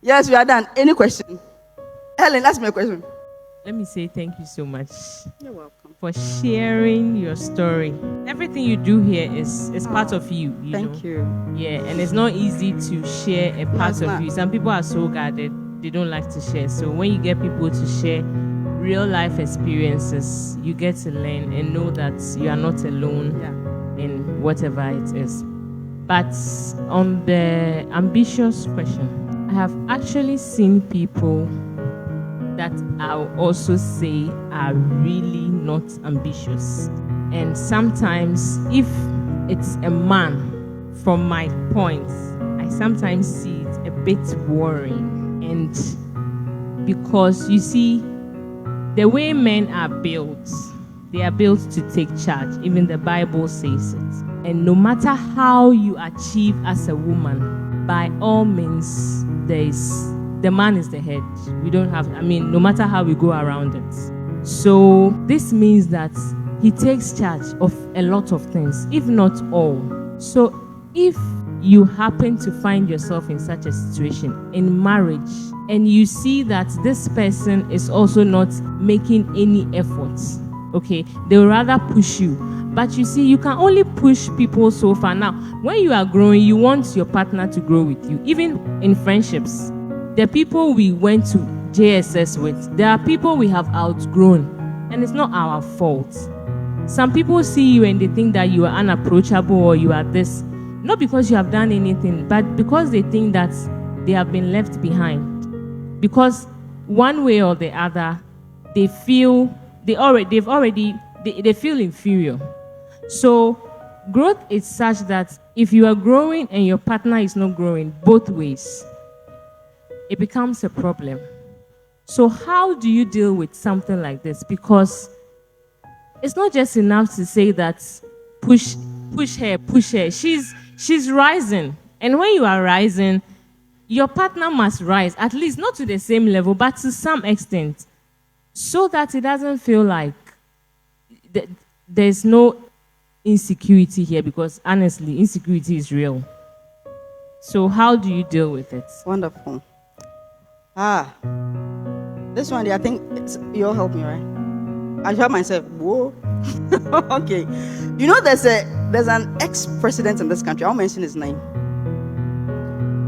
Yes, we are done. Any question? Helen, ask me a question. Let me say thank you so much. You're welcome. For sharing your story. Everything you do here is part of you. Thank you. Yeah, and it's not easy to share a part of you. Some people are so guarded, they don't like to share. So when you get people to share real life experiences, you get to learn and know that you are not alone in whatever it is. But on the ambitious question, I have actually seen people that I'll also say are really not ambitious. And sometimes if it's a man, from my point, I sometimes see it a bit worrying. And because you see, the way men are built, they are built to take charge. Even the Bible says it. And no matter how you achieve as a woman, by all means, the man is the head. We don't have, no matter how we go around it. So this means that he takes charge of a lot of things, if not all. So if you happen to find yourself in such a situation in marriage, and you see that this person is also not making any efforts, okay, they will rather push you. But you see, you can only push people so far. Now, when you are growing, you want your partner to grow with you. Even in friendships, the people we went to JSS with, there are people we have outgrown, and it's not our fault. Some people see you and they think that you are unapproachable or you are this, not because you have done anything, but because they think that they have been left behind. Because one way or the other, they feel they feel inferior. So growth is such that if you are growing and your partner is not growing both ways, it becomes a problem. So how do you deal with something like this? Because it's not just enough to say that push her. She's rising. And when you are rising, your partner must rise, at least not to the same level, but to some extent, so that it doesn't feel like there's no insecurity here, because honestly, insecurity is real. So how do you deal with it? Wonderful. This one, I think you'll help me, right? I help myself. Whoa. Okay. You know, there's an ex-president in this country. I'll mention his name.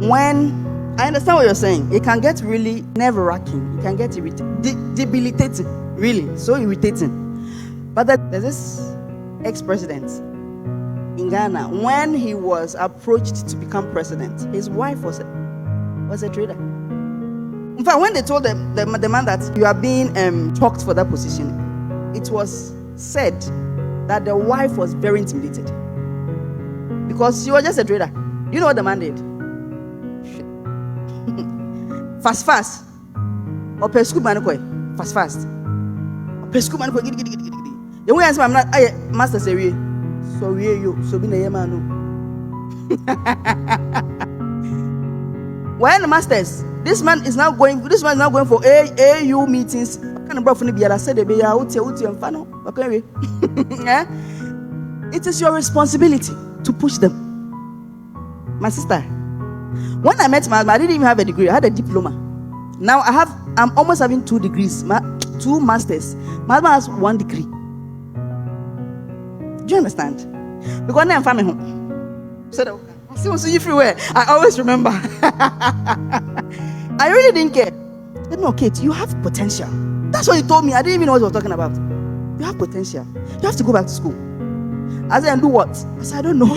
When I understand what you're saying, it can get really nerve-wracking. It can get debilitating, really, so irritating. But there's this ex-president in Ghana. When he was approached to become president, his wife was a trader. In fact, when they told the man that you are being talked for that position, it was said that the wife was very intimidated because she was just a trader. You know what the man did? Fast. Or pesku manukoi. Fast. Pesku manukoi. Gidi. The way I say, I'm not. I master say, so you so be na yemanu. When the masters, this man is now going for AU meetings. It is your responsibility to push them. My sister, when I met my husband, I didn't even have a degree. I had a diploma. Now I'm almost having 2 degrees, 2 masters. My husband has 1 degree. Do you understand? Because now I'm family home. So see you everywhere. I always remember. I really didn't care. I said, no, Kate, you have potential. That's what he told me. I didn't even know what he was talking about. You have potential. You have to go back to school. I said, and do what? I said, I don't know.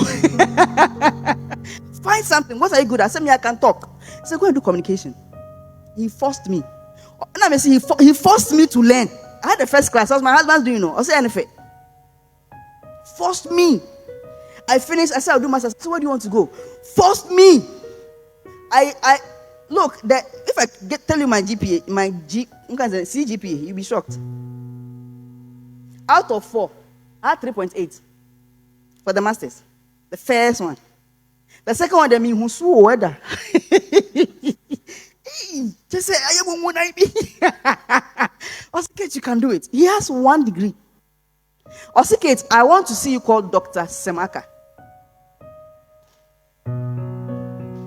Find something. What are you good at? I said, I can talk. He said, go and do communication. He forced me. He forced me to learn. I had the first class. That was my husband's doing, I said, anything. Forced me. I finished. I said, I'll do masters. So where do you want to go? Forced me. I look, if I tell you my GPA, CGPA, you'll be shocked. Out of 4, I had 3.8 for the masters. The first one. The second one, they mean who swore weather. Just say, I am one IB. Osikate, you can do it. He has 1 degree. Osikate, I want to see you call Dr. Semaka.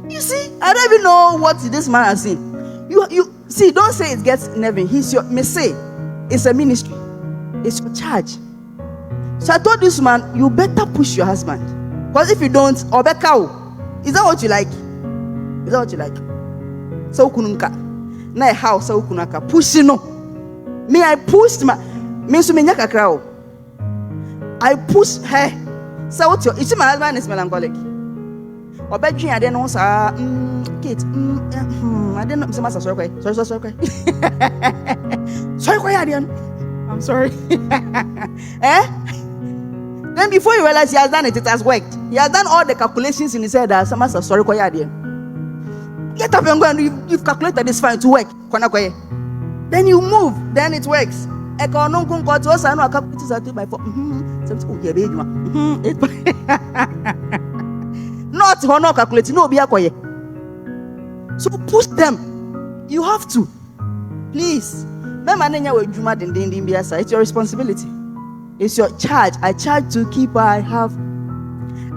You see, I don't even know what this man has seen. You see, don't say it gets nerving. He's your say. It's a ministry. It's your charge. So I told this man, you better push your husband. Because if you don't, Obekao, is that what you like? Is that what you like? So kununka. Na house so kunaka. Push no. Me, I pushed my me so menyaka crowd. I pushed her. So what you see, my husband is melancholic. Obedrin I didn't know Kate. I didn't know Mr. Sorry. Sorry, I'm sorry. Then before you realize he has done it, it has worked. He has done all the calculations in his head that some master sorry. Get up and go and you've calculated this fine to work. Then you move, then it works. Not honor calculating, no be akoye. So push them. You have to. Please. It's your responsibility. It's your charge. I charge to keep. I have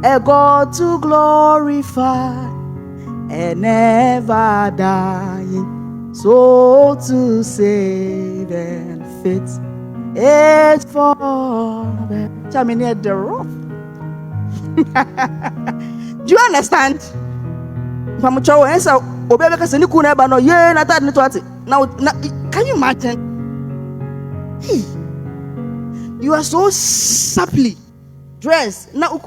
a God to glorify and never dying, so to save and fit. It's for the rough. Do you understand? Now, can you imagine? Hey, you are so saply dressed. Now,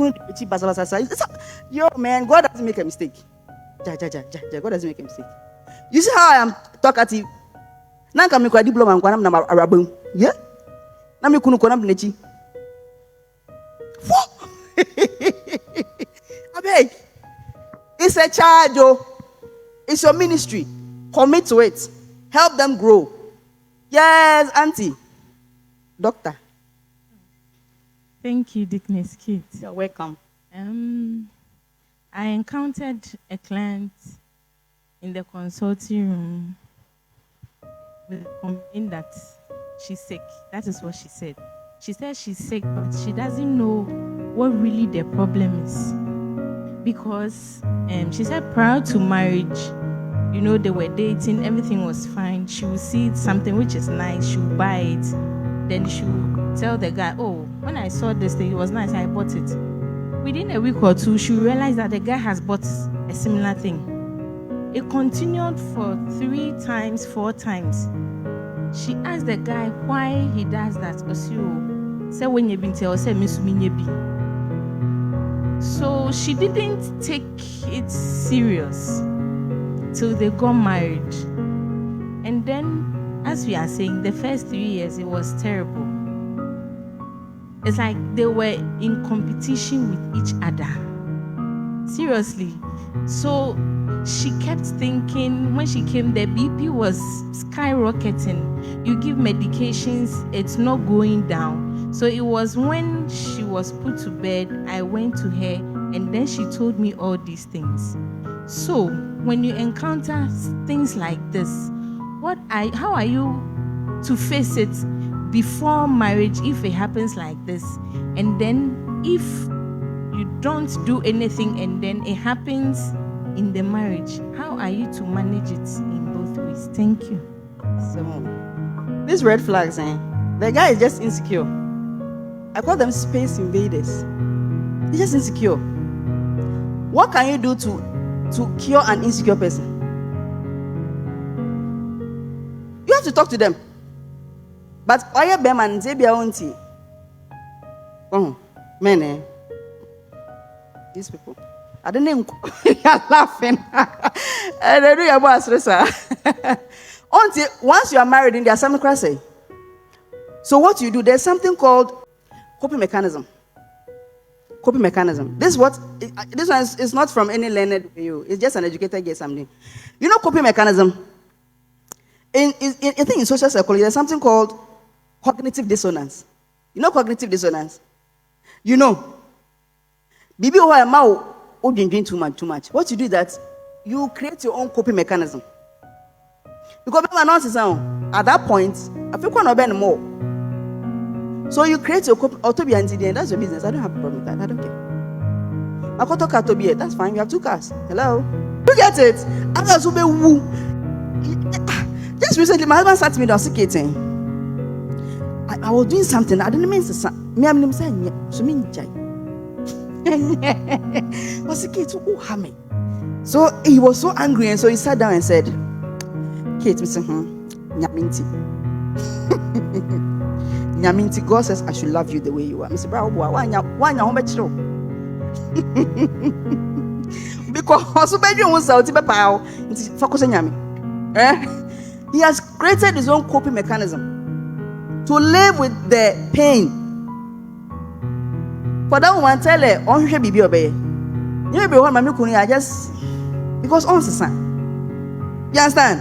yo, man, God doesn't make a mistake. God doesn't make a mistake. You see how I am talkative? Now, I'm a diploma. Yeah? Now, I'm a it's a charge, oh. It's your ministry. Commit to it. Help them grow. Yes, auntie. Doctor. Thank you, Dickness Kids. You're welcome. I encountered a client in the consulting room with a complaint that she's sick. That is what she said. She said she's sick, but she doesn't know what really the problem is. Because she said prior to marriage, you know, they were dating, everything was fine. She would see something which is nice, she would buy it. Then she would tell the guy, oh, when I saw this thing, it was nice, I bought it. Within a week or two, she realized that the guy has bought a similar thing. It continued for 3 times, 4 times. She asked the guy why he does that. Say when you been tell, say Miss Minyebi. So she didn't take it serious till they got married. And then, as we are saying, the first 3 years, it was terrible. It's like they were in competition with each other. Seriously. So she kept thinking, when she came, the BP was skyrocketing. You give medications, it's not going down. So it was when she was put to bed, I went to her, and then she told me all these things. So when you encounter things like this, how are you to face it before marriage if it happens like this? And then if you don't do anything and then it happens in the marriage, how are you to manage it in both ways? Thank you. So, these red flags, the guy is just insecure. I call them space invaders. He's just insecure. What can you do to cure an insecure person? You have to talk to them. But Oya Beman Zebia Auntie. Oh, men, these people. I don't know. You're laughing. I don't know your boss, sir. Auntie, once you are married, there are some crazy. So what you do, there's something called coping mechanism. Coping mechanism. This one is not from any learned you. It's just an educated guess something. You know coping mechanism? I think in social psychology, there's something called cognitive dissonance. You know cognitive dissonance? You know. Bibi drink too much. What you do is that you create your own coping mechanism. Because at that point, I feel quite no more. So you create your autobi and that's your business. I don't have a problem with that. I don't care. Makoto car to be that's fine. You have 2 cars. Hello. You get it? Others will be woo. Just recently, my husband sat me down, I was doing something. I didn't mean to say, I'm saying, so mean, Jay. Was a kid, oh, hammy. So he was so angry, and so he sat down and said, Kate, Mr. Nyaminti. Nyaminti, God says I should love you the way you are. Mr. Brown, why home at you? Because also bedroom was out to power. Focus on Yami. He has created his own coping mechanism to live with the pain. For that woman, tell her, on should be obey. You be one, Mammy Kuni, I just because on the son. You understand?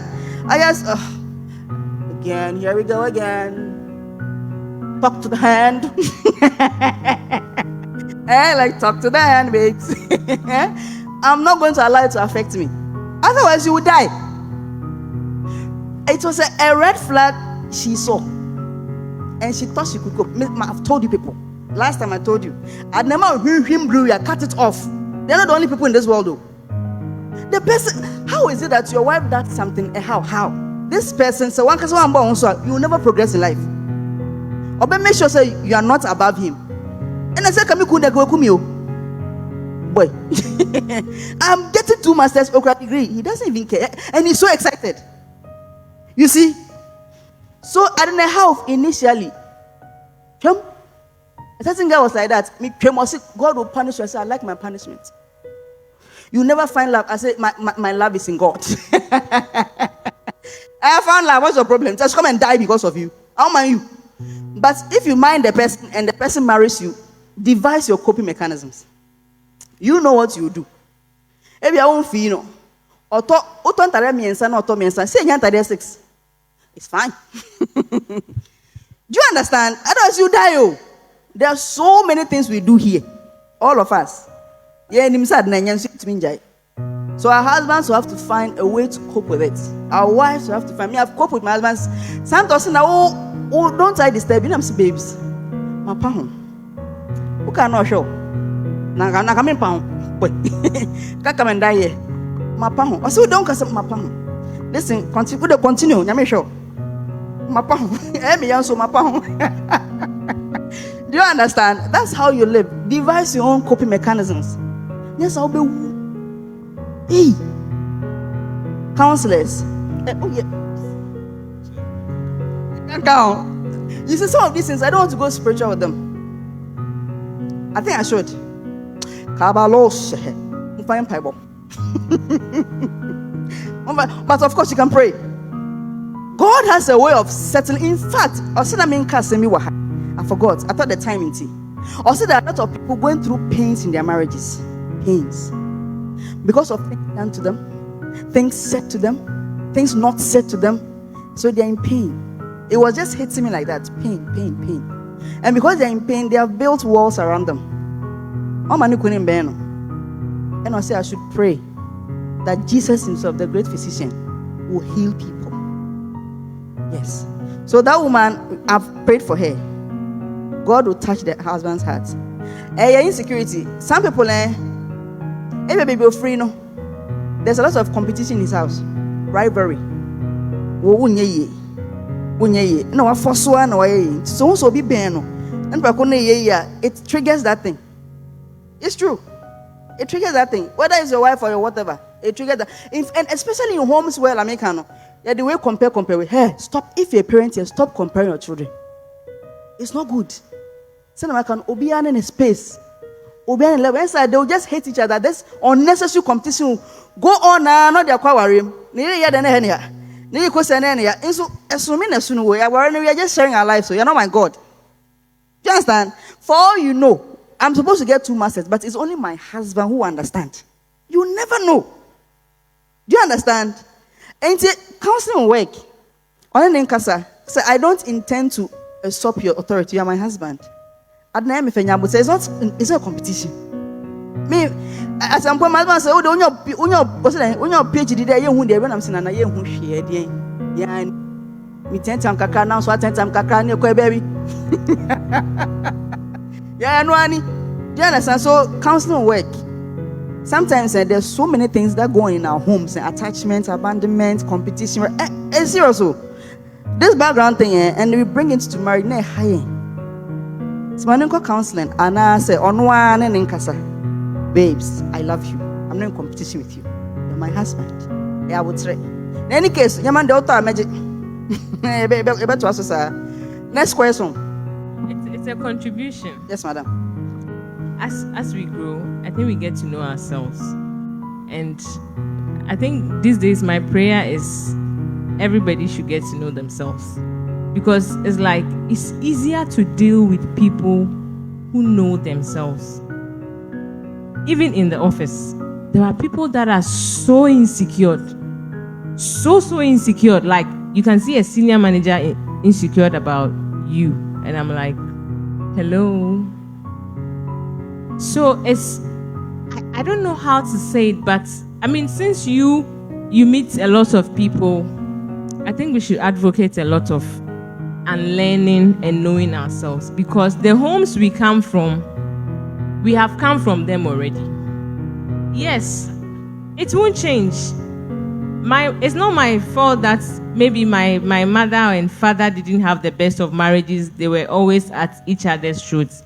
I just again, here we go again. Talk to the hand. Like talk to the hand, babes. I'm not going to allow it to affect me. Otherwise, you will die. It was a red flag she saw. And she thought she could go. I've told you people. Last time I told you. I'd never heard him blue. I cut it off. They're not the only people in this world, though. The person, how is it that your wife does something? How? This person, so one person, you will never progress in life. Or make sure say you are not above him. And I said, "Come here, boy." I'm getting 2 masters degree. He doesn't even care, and he's so excited. You see. So I don't know how initially. A certain guy was like that. God will punish you. I said, I like my punishment. You never find love. I said, my love is in God. I found love. What's your problem? Just come and die because of you. I'll mind you. But if you mind the person and the person marries you, devise your coping mechanisms. You know what you do. If you don't feel, say 6. It's fine. Do you understand? Otherwise you die. Oh. There are so many things we do here. All of us. So our husbands will have to find a way to cope with it. Our wives will have to find. I've coped with my husbands. Sometimes now, don't I disturb you? I'm saying, babes. My pound. Who cannot show? Now come in pound. Can't come and die here. My pound. I said, don't cast my pound. Listen, continue. Let me show. My pound. Do you understand? That's how you live. Devise your own coping mechanisms. Yes, I'll be. Hey, counselors. Oh yeah. Count. You see some of these things. I don't want to go spiritual with them. I think I should. Kabalos. But of course you can pray. God has a way of settling. In fact, I forgot. I thought the time in tea. Also, there are a lot of people going through pains in their marriages. Pains. Because of things done to them, things said to them, things not said to them. So they're in pain. It was just hitting me like that. Pain. And because they're in pain, they have built walls around them. And I say I should pray that Jesus himself, the great physician, will heal people. Yes. So that woman, I've prayed for her. God will touch the husband's heart. Insecurity. Some people, baby be free, no. There's a lot of competition in his house. Rivalry. No, so be beno. And it triggers that thing. It's true. It triggers that thing. Whether it's your wife or your whatever, it triggers that. And especially in homes where Americano, the way compare with her. Stop. If you're a parent here, stop comparing your children. It's not good. Can Obian in a space. Obian in level inside, they'll just hate each other. This unnecessary competition. Go on now, not their quarrel. We are just sharing our lives, so you're not my God. Do you understand? For all you know, I'm supposed to get 2 masters, but it's only my husband who understands. You never know. Do you understand? And counseling work. I don't intend to usurp your authority. You are my husband. It's not a competition. Me, at some point, my husband said, "Oh, your PhD there, you when I'm saying, I am yeah, me 10 times kaka now, so 10 times kaka, you baby." Yeah, no, Annie. Do you understand? So, counseling work. Sometimes there's so many things that go on in our homes, attachment, abandonment, competition. Serious. This background thing, and we bring it to marriage. It's my counseling, and I say, on one and in casa, babes, I love you. I'm not in competition with you. You're my husband. I would say. In any case, your man, the author magic. Next question. It's a contribution. Yes, madam. As we grow, I think we get to know ourselves. And I think these days my prayer is everybody should get to know themselves. Because it's like it's easier to deal with people who know themselves. Even in the office, there are people that are so insecure. So insecure. Like you can see a senior manager insecure about you. And I'm like, hello. So I don't know how to say it, but I mean, since you meet a lot of people, I think we should advocate a lot of unlearning and knowing ourselves, because the homes we come from, we have come from them already. Yes, it won't change. It's not my fault that maybe my mother and father didn't have the best of marriages. They were always at each other's throats.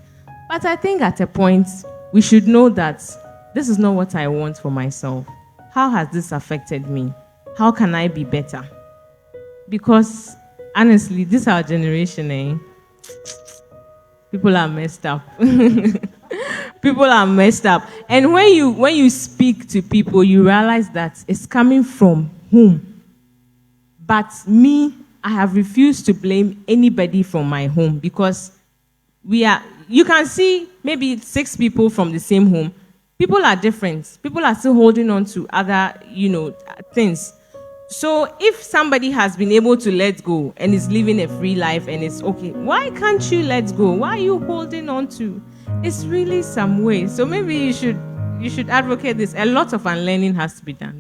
But I think at a point, we should know that this is not what I want for myself. How has this affected me? How can I be better? Because honestly, this our generation, people are messed up. People are messed up. And when you speak to people, you realize that it's coming from home. But me, I have refused to blame anybody from my home, because you can see maybe 6 people from the same home. People are different. People are still holding on to other, things. So if somebody has been able to let go and is living a free life and it's okay, why can't you let go? Why are you holding on to? It's really some way. So maybe you should advocate this. A lot of unlearning has to be done.